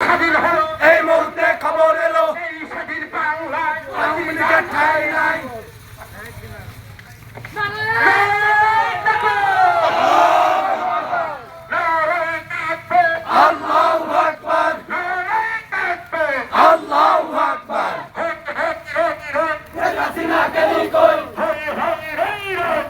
স্বাধীন হলো, এই মুহূর্তে খবর এলো এই স্বাধীন বাংলায় আওয়ামী লীগের ঠাঁই নাই। আল্লাহু আকবার, আল্লাহু আকবার। শেখ হাসিনা গেলি কই,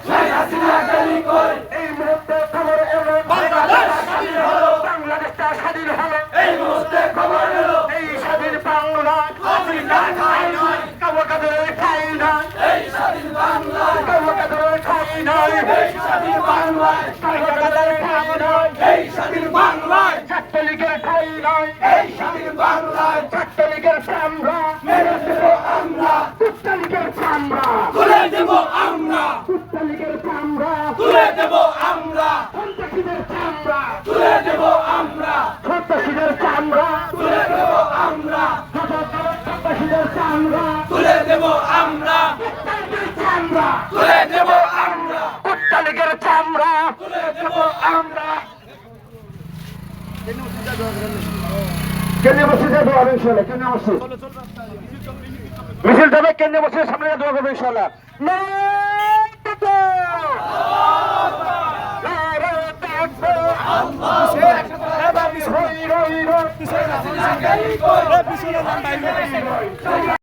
শেখ হাসিনা গেলি কই। এই মুহূর্তে খবর এলো, বাংলাদেশ স্বাধীন হলো, বাংলাদেশটা স্বাধীন হলো, এই মুহূর্তে খবর এলো এই স্বাধীন বাংলায় হাসিনা ঠাঁই নাই। কাবো কাদের ঠাই নাই, এই স্বাধীন বাংলায়, কাবো কাদের ঠাই নাই, এই স্বাধীন বাংলায়, কাবো কাদের ঠাই নাই, এই স্বাধীন বাংলায়, ছাত্রলীগের ঠাই নাই, এই স্বাধীন বাংলায়। ছাত্রলীগের চামড়া, মেরে দেব আমরা, ছাত্রলীগের চামড়া, তুলে দেব আমরা, ছাত্রলীগের চামড়া, তুলে দেব আমরা, সন্ত্রাসীদের চামড়া, তুলে দেব আমরা, সন্ত্রাসীদের চামড়া, তুলে দেব আমরা, সন্ত্রাসীদের চামড়া, তুলে দেব আমরা, ছাত্রলীগের চামড়া, তুলে দেব আমরা, ছাত্রলীগের চামড়া, তুলে দেব আমরা। কেন্দ্রীয় মসজিদে দোয়া হবে ইনশাআল্লাহ, কেন্দ্রীয় মসজিদ মিছিল যাবে, কেন্দ্রীয় মসজিদের সামনে দোয়া করবে ইনশাআল্লাহ। শেখ হাসিনা গেলি কই,